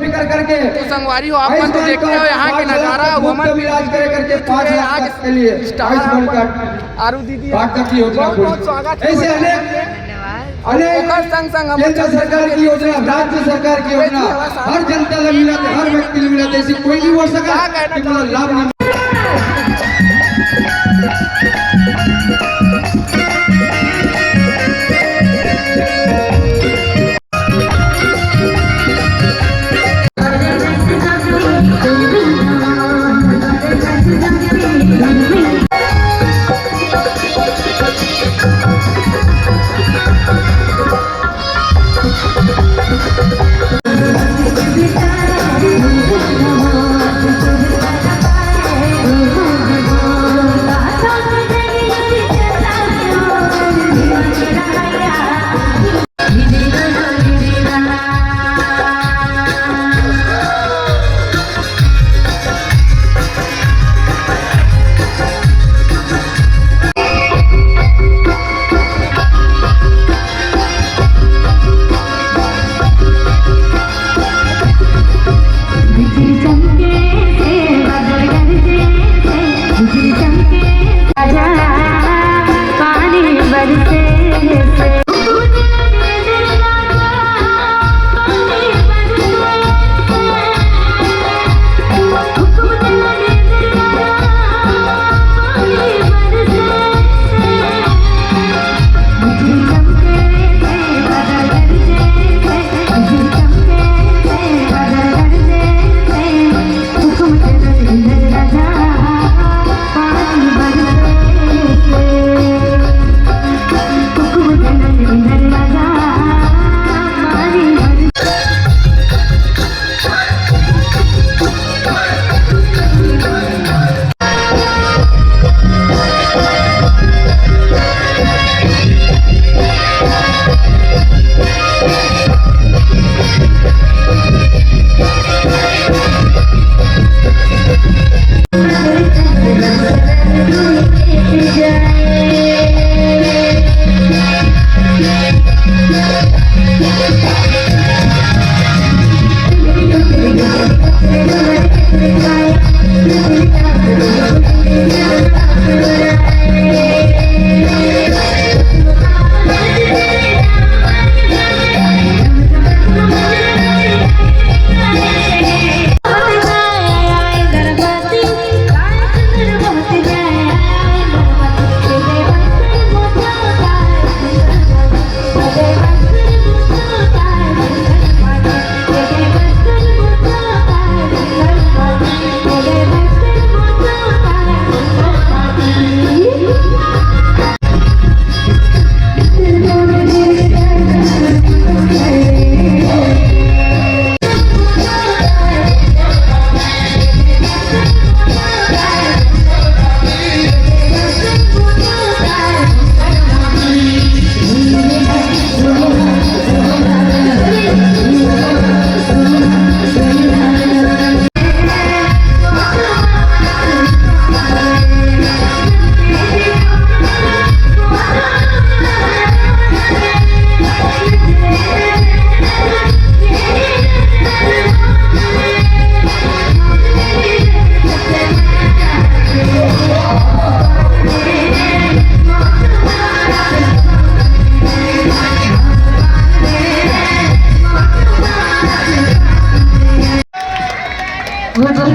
बेफिक्र करके तो संगवारी हो, आप मन तो देख रहे हो यहाँ के नजारा वमन इलाज करे करके 5 लाख तक के लिए आयुष्मान कार्ड आरू दीदी की योजना बहुत स्वागत ऐसे अनेक संग संग केंद्र सरकार की योजना, राज्य सरकार की योजना हर जनता को मिला, हर व्यक्ति को मिला, ऐसी कोई नहीं हो सका कि मतलब लाभ ना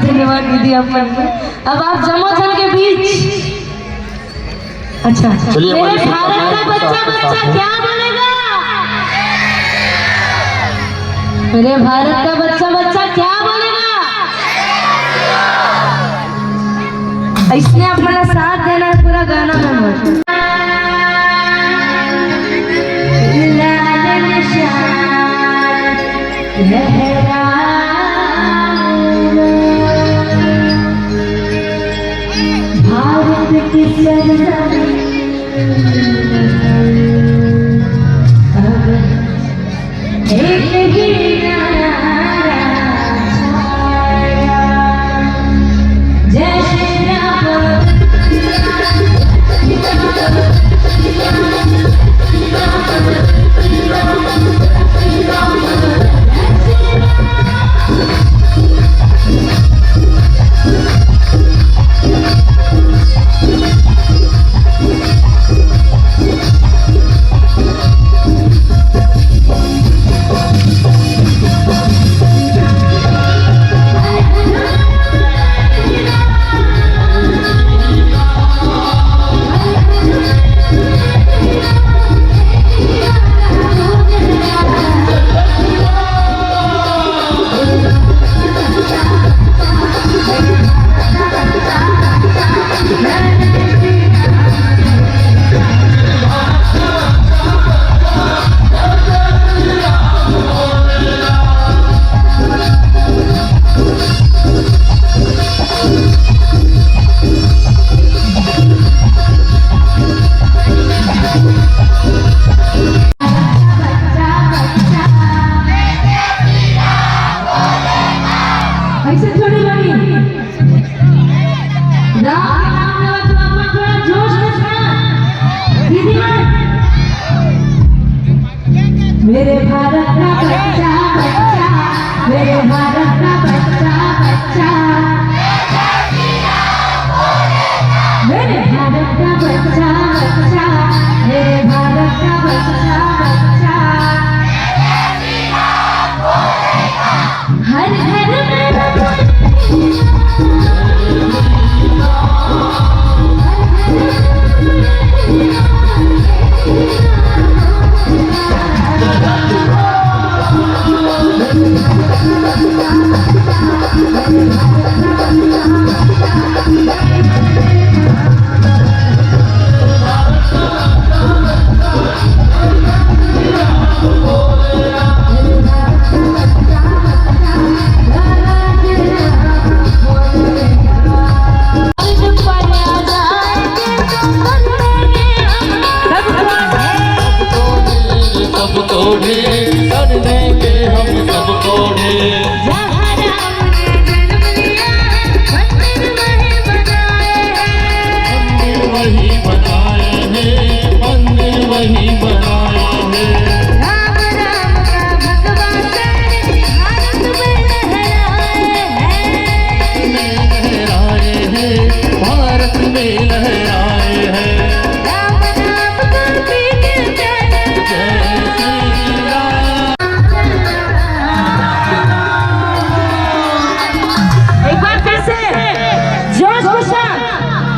धन्यवाद दीदी आप। अब आप जमाथन के बीच अच्छा मेरे भारत का बच्चा बच्चा क्या बोलेगा? मेरे भारत का बच्चा बच्चा क्या बोलेगा? इसने अपना साथ देना है पूरा गाना में। भारत की एक ही जय श्री राम। ऐसे थोड़ी बनी राम के नाम लो तो अपन थोड़ा जोश के साथ दीदी मेरे भारत का बच्चा बच्चा मेरे भारत का बच्चा बच्चा मेरे भारत का बच्चा बच्चा मेरे भारत का बच्चा बच्चा हर घर में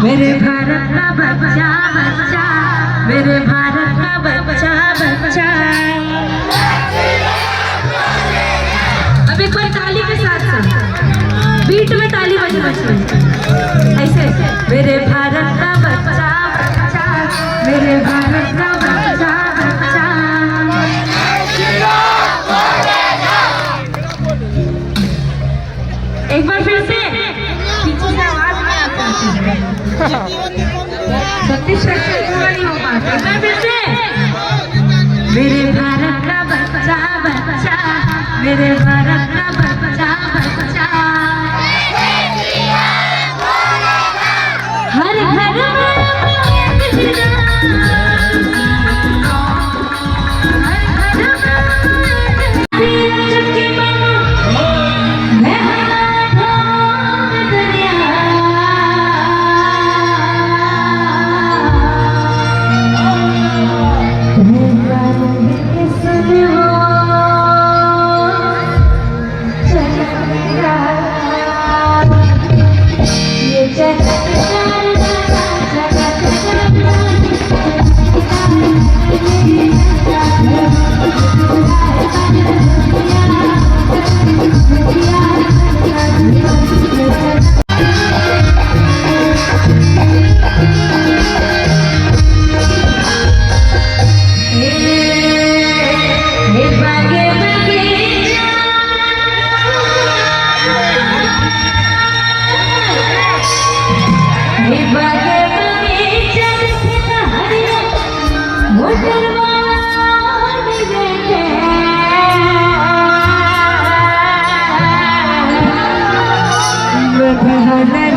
मेरे भारत का बच्चा बच्चा मेरे भारत का बच्चा बच्चा अब एक बार ताली के साथ बीट में ताली बजे बच्चे ऐसे मेरे भारत का बच्चा बच्चा मेरे भारत का बच्चा बच्चा एक बार फिर से पीछे से आवाज नहीं आता 36 पूरा नहीं हो पाता फिर से मेरे भारत का बच्चा बच्चा मेरे भारत का बच्चा बच्चा हर घर में Hare